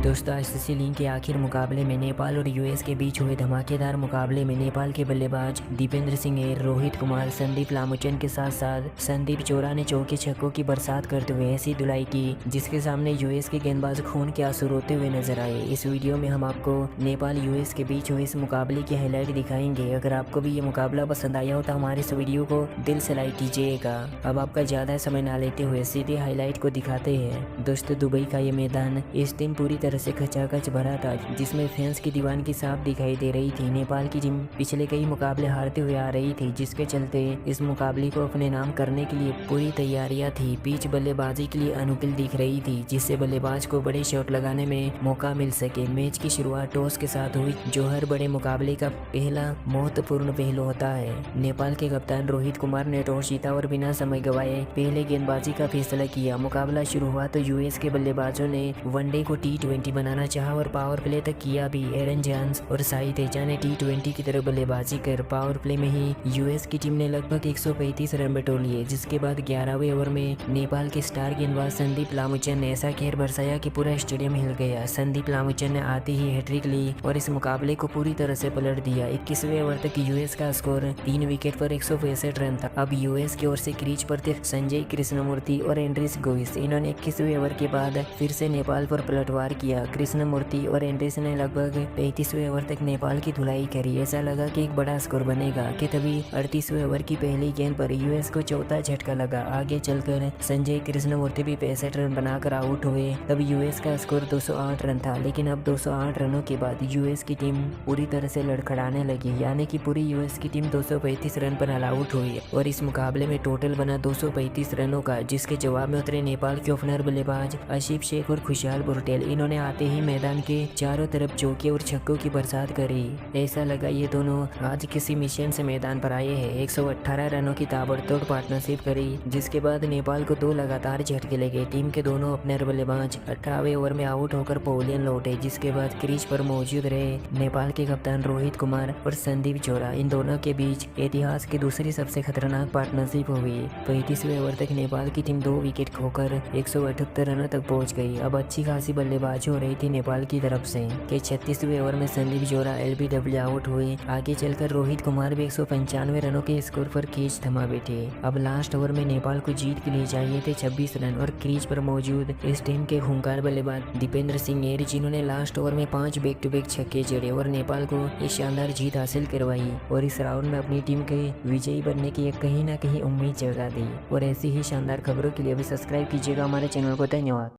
दोस्तों ICC league के आखिर मुकाबले में नेपाल और यूएस के बीच हुए धमाकेदार मुकाबले में नेपाल के बल्लेबाज दीपेंद्र सिंह ऐर, रोहित कुमार, संदीप लामुचन के साथ साथ संदीप चोरा ने चौके छक्कों की बरसात करते हुए ऐसी धुलाई की जिसके सामने यूएस के गेंदबाज खून के आंसू रोते हुए नजर आए। इस वीडियो में हम आपको नेपाल यूएस के बीच हुए इस मुकाबले की हाईलाइट दिखाएंगे। अगर आपको भी ये मुकाबला पसंद आया हो तो हमारे इस वीडियो को दिल से लाइक कीजिएगा। अब आपका ज्यादा समय ना लेते हुए सीधे हाईलाइट को दिखाते हैं। दोस्तों दुबई का ये मैदान इस दिन पूरी तरह से खचाखच भरा था जिसमें फैंस की दीवानगी साफ दिखाई दे रही थी। नेपाल की टीम पिछले कई मुकाबले हारते हुए आ रही थी जिसके चलते इस मुकाबले को अपने नाम करने के लिए पूरी तैयारियां थी। पिच बल्लेबाजी के लिए अनुकूल दिख रही थी जिससे बल्लेबाज को बड़े शॉट लगाने में मौका मिल सके। मैच की शुरुआत टॉस के साथ हुई जो हर बड़े मुकाबले का पहला महत्वपूर्ण पहलू होता है। नेपाल के कप्तान रोहित कुमार ने टॉस जीता और बिना समय गवाए पहले गेंदबाजी का फैसला किया। मुकाबला शुरू हुआ तो यूएस के बल्लेबाजों ने वनडे को T20 बनाना चाहा और पावर प्ले तक किया भी। एरन जॉन्स और साई तेजा ने T20 की तरह बल्लेबाजी कर पावर प्ले में ही यूएस की टीम ने लगभग 135 रन बटोर लिए। जिसके बाद 11वें ओवर में नेपाल के स्टार गेंदबाज संदीप लामुचन ने ऐसा कहर बरसाया कि पूरा स्टेडियम हिल गया। संदीप लामुचन ने आते ही हैट्रिक ली और इस मुकाबले को पूरी तरह से पलट दिया। 21वें ओवर तक यूएस का स्कोर 3 विकेट पर 165 रन था। अब यूएस की ओर से क्रीज पर थे संजय कृष्णमूर्ति और एंड्रिस गोविस। इन्होंने 21वें ओवर के बाद फिर से नेपाल पर पलटवार किया। कृष्णमूर्ति और एंड्रिस ने लगभग 35वें ओवर तक नेपाल की धुलाई करी। ऐसा लगा कि एक बड़ा स्कोर बनेगा कि तभी 38वें ओवर की पहली गेंद पर यूएस को चौथा झटका लगा। आगे चलकर संजय कृष्णमूर्ति भी 65 रन बनाकर आउट हुए। तब यूएस का स्कोर 208 रन था। लेकिन अब 208 रनों के बाद यूएस की टीम पूरी तरह से लड़खड़ाने लगी, यानी कि पूरी यूएस की टीम 235 रन पर ऑल आउट हुई और इस मुकाबले में टोटल बना 235 रनों का, जिसके जवाब में उतरे नेपाल के ओपनर बल्लेबाज आशिफ शेख और खुशहाल बुर्टेल। इन्होंने आते ही मैदान के चारों तरफ चौके और छक्कों की बरसात करी। ऐसा लगा ये दोनों आज किसी मिशन से मैदान पर आए हैं। 118 रनों की ताबड़तोड़ पार्टनरशिप करी जिसके बाद नेपाल को 2 लगातार झटके लगे। टीम के दोनों ओपनर बल्लेबाज 18वें ओवर में आउट होकर पवेलियन लौटे जिसके बाद क्रीज पर मौजूद रहे नेपाल के कप्तान रोहित कुमार और संदीप चोरा। इन दोनों के बीच इतिहास की दूसरी सबसे खतरनाक पार्टनरशिप हुई। 35वें ओवर तक नेपाल की टीम 2 विकेट खोकर 178 रनों तक पहुंच गई। अब अच्छी खासी बल्लेबाजी हो रही थी नेपाल की तरफ से कि 36वें ओवर में संदीप चोरा LBW आउट हुए। आगे चलकर रोहित कुमार भी 195 रनों के स्कोर पर क्रीज थमा बैठे। अब लास्ट ओवर में नेपाल को जीत के लिए चाहिए थे 26 रन और क्रीज पर मौजूद इस टीम के खूंखार बल्लेबाज दीपेंद्र सिंह ऐर जिन्होंने लास्ट ओवर में 5 बैक टू बैक छक्के जड़े और नेपाल को एक शानदार जीत हासिल करवाई और इस राउंड में अपनी टीम के विजयी बनने की कहीं ना कहीं उम्मीद जगा दी। और ऐसी ही शानदार खबरों के लिए अभी सब्सक्राइब कीजिएगा हमारे चैनल को। धन्यवाद।